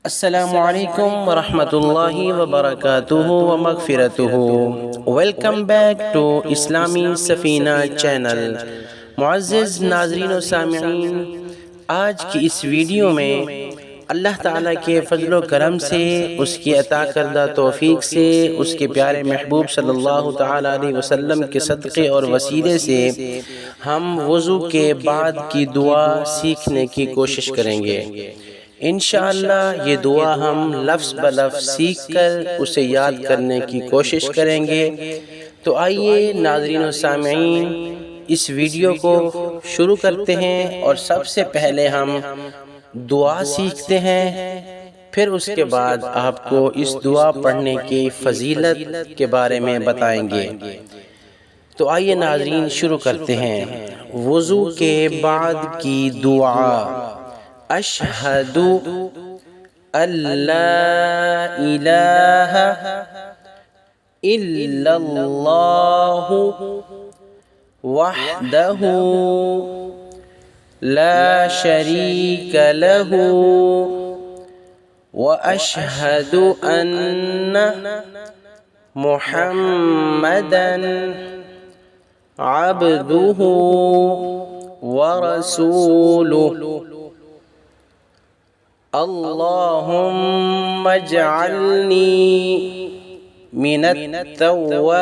السلام علیکم ورحمۃ اللہ وبرکاتہ ومغفرتہ۔ ویلکم بیک ٹو اسلامی سفینہ چینل۔ معزز ناظرین و سامعین، آج کی اس ویڈیو میں اللہ تعالیٰ کے فضل و کرم سے، اس کی عطا کردہ توفیق سے، اس کے پیارے محبوب صلی اللہ تعالیٰ علیہ وسلم کے صدقے اور وسیلے سے ہم وضو کے بعد کی دعا سیکھنے کی کوشش کریں گے۔ انشاءاللہ یہ دعا ہم لفظ بلفظ سیکھ کر اسے یاد کرنے کی کوشش کریں گے۔ تو آئیے ناظرین و سامعین، اس ویڈیو کو شروع کرتے ہیں اور سب سے پہلے ہم دعا سیکھتے ہیں، پھر اس کے بعد آپ کو اس دعا پڑھنے کی فضیلت کے بارے میں بتائیں گے۔ تو آئیے ناظرین شروع کرتے ہیں۔ وضو کے بعد کی دعا۔ اشہد ان لا الہ الا اللہ وحدہ لا شریک لہ واشہد ان محمدا عبدہ ورسولہ۔ اللہم اجعلنی من التوابین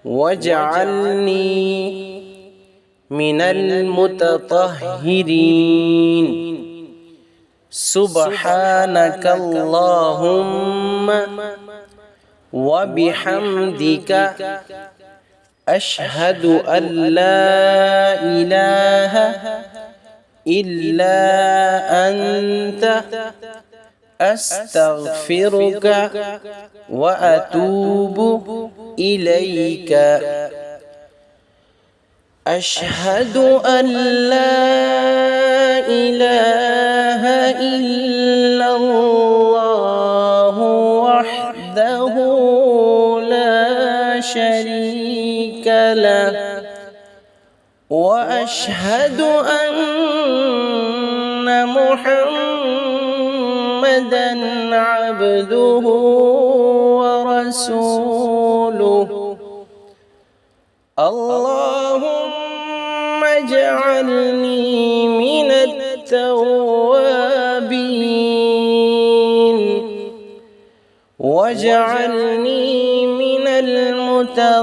واجعلنی من المتطہرین۔ سبحانک اللہم وبحمدک اشہد ان لا الہ الا انت استغفرک واتوب الیک۔ اشہد ان لا الہ الا اللہ وحدہ لا شریک لہ واشہد ان محمدا عبدہ ورسولہ۔ اللہم اجعلنی من التوابین واجعلنی من المتطہرین۔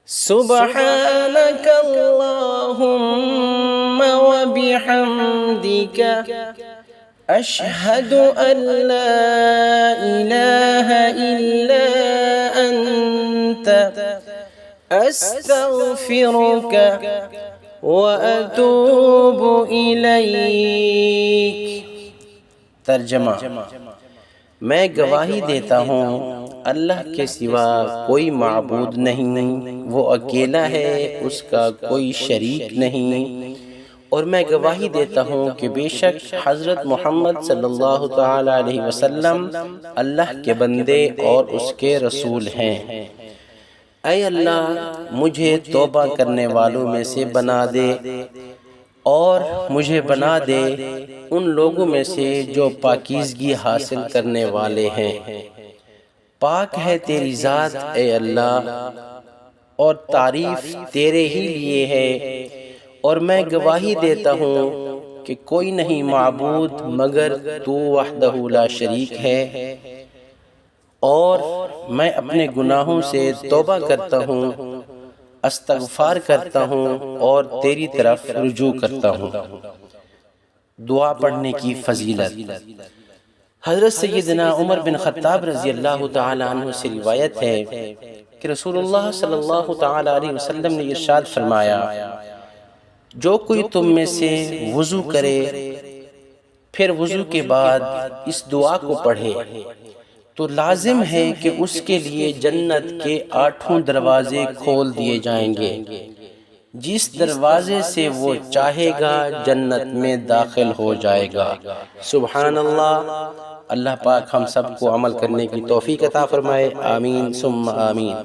سبحانک اللہم وبحمدک اشہد ان لا الہ الا انت استغفرک واتوب الیک۔ ترجمہ: میں گواہی دیتا ہوں اللہ کے سوا کوئی معبود نہیں، وہ اکیلا ہے، اس کا کوئی شریک نہیں، اور میں گواہی دیتا ہوں کہ بے شک حضرت محمد صلی اللہ تعالیٰ علیہ وسلم اللہ کے بندے اور اس کے رسول ہیں۔ اے اللہ، مجھے توبہ کرنے والوں میں سے بنا دے اور مجھے بنا دے ان لوگوں میں سے جو پاکیزگی حاصل کرنے والے ہیں۔ پاک ہے تیری ذات اے اللہ، اور تعریف تیرے ہی لیے ہے، اور میں گواہی دیتا ہوں کہ کوئی نہیں معبود مگر تو وحدہ لا شریک ہے، اور میں اپنے گناہوں سے توبہ کرتا ہوں، استغفار کرتا ہوں اور تیری طرف رجوع کرتا ہوں۔ دعا پڑھنے کی فضیلت۔ حضرت سیدنا عمر بن خطاب رضی اللہ تعالیٰ عنہ سے روایت ہے کہ رسول اللہ صلی اللہ تعالیٰ علیہ وسلم نے ارشاد فرمایا، جو کوئی تم میں سے وضو کرے پھر وضو کے بعد اس دعا کو پڑھے تو لازم ہے کہ اس کے لیے جنت کے 8 دروازے کھول دیے جائیں گے، جس دروازے سے وہ چاہے گا جنت میں داخل ہو جائے گا۔ سبحان اللہ۔ اللہ پاک ہم سب کو عمل کرنے کی توفیق عطا فرمائے، آمین ثم آمین۔